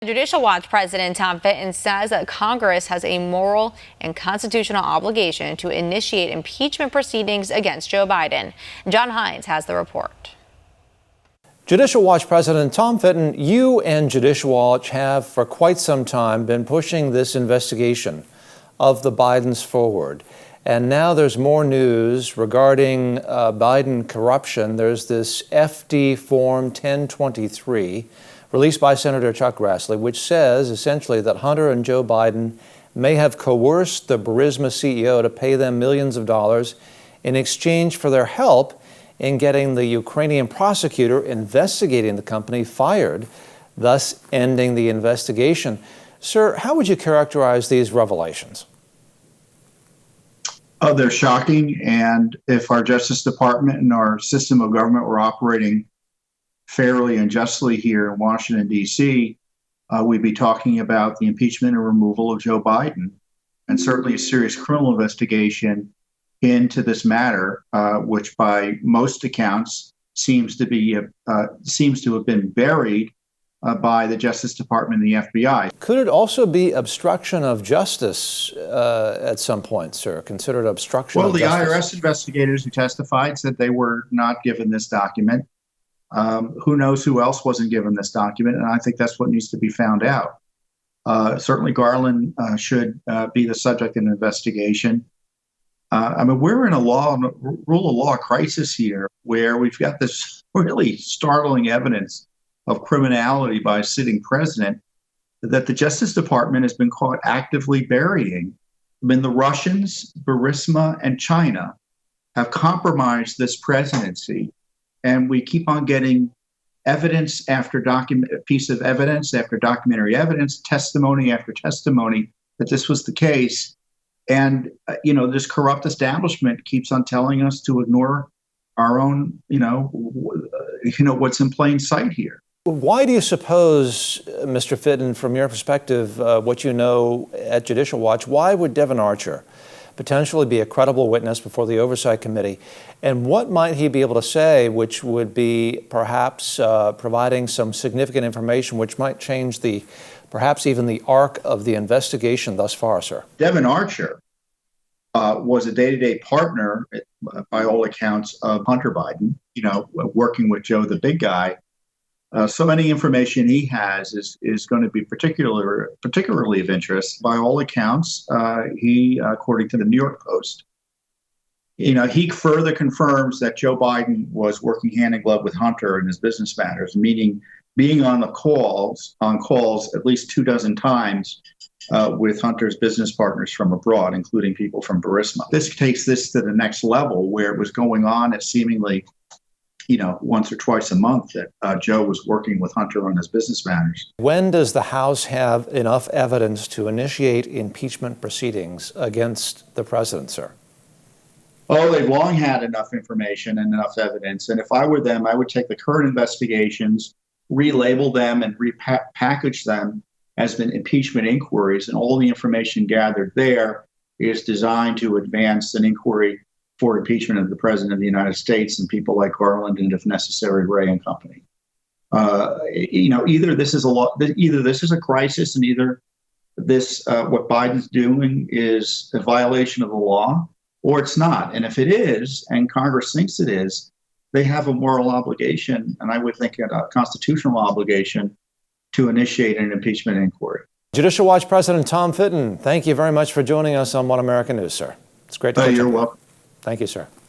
Judicial Watch President Tom Fitton says that Congress has a moral and constitutional obligation to initiate impeachment proceedings against Joe Biden. John Hines has the report. Judicial Watch President Tom Fitton, you and Judicial Watch have for quite some time been pushing this investigation of the Bidens forward. And now there's more news regarding Biden corruption. There's this FD Form 1023 released by Senator Chuck Grassley, which says essentially that Hunter and Joe Biden may have coerced the Burisma CEO to pay them millions of dollars in exchange for their help in getting the Ukrainian prosecutor investigating the company fired, thus ending the investigation. Sir, how would you characterize these revelations? Oh, they're shocking. And if our Justice Department and our system of government were operating fairly and justly here in Washington, D.C., we'd be talking about the impeachment and removal of Joe Biden, and certainly a serious criminal investigation into this matter, which by most accounts seems to have been buried by the Justice Department and the FBI. Could it also be obstruction of justice at some point, sir? Considered obstruction of justice? Well, the IRS investigators who testified said they were not given this document. Who knows who else wasn't given this document? And I think that's what needs to be found out. Certainly Garland should be the subject of an investigation. I mean, we're in a rule of law crisis here where we've got this really startling evidence of criminality by a sitting president that the Justice Department has been caught actively burying. I mean, the Russians, Burisma, and China have compromised this presidency. And we keep on getting evidence after piece of evidence after documentary evidence, testimony after testimony that this was the case. And, this corrupt establishment keeps on telling us to ignore our own, what's in plain sight here. Why do you suppose, Mr. Fitton, from your perspective, what you know at Judicial Watch, why would Devon Archer potentially be a credible witness before the Oversight Committee? And what might he be able to say which would be perhaps providing some significant information which might change perhaps even the arc of the investigation thus far, sir? Devon Archer was a day-to-day partner, by all accounts, of Hunter Biden, working with Joe, the big guy. So any information he has is going to be particularly of interest. By all accounts, he, according to the New York Post, he further confirms that Joe Biden was working hand in glove with Hunter in his business matters, meaning being on calls at least 24 times with Hunter's business partners from abroad, including people from Burisma. This takes this to the next level, where it was going on at seemingly once or twice a month that Joe was working with Hunter on his business matters. When does the House have enough evidence to initiate impeachment proceedings against the president, sir? Oh, they've long had enough information and enough evidence. And if I were them, I would take the current investigations, relabel them, and repackage them as impeachment inquiries. And all the information gathered there is designed to advance an inquiry for impeachment of the president of the United States and people like Garland and, if necessary, Wray and company. Either this is a crisis, and either this what Biden's doing is a violation of the law, or it's not. And if it is, and Congress thinks it is, they have a moral obligation, and I would think a constitutional obligation, to initiate an impeachment inquiry. Judicial Watch President Tom Fitton, thank you very much for joining us on One American News, sir. It's great to meet you. You're welcome. Thank you, sir.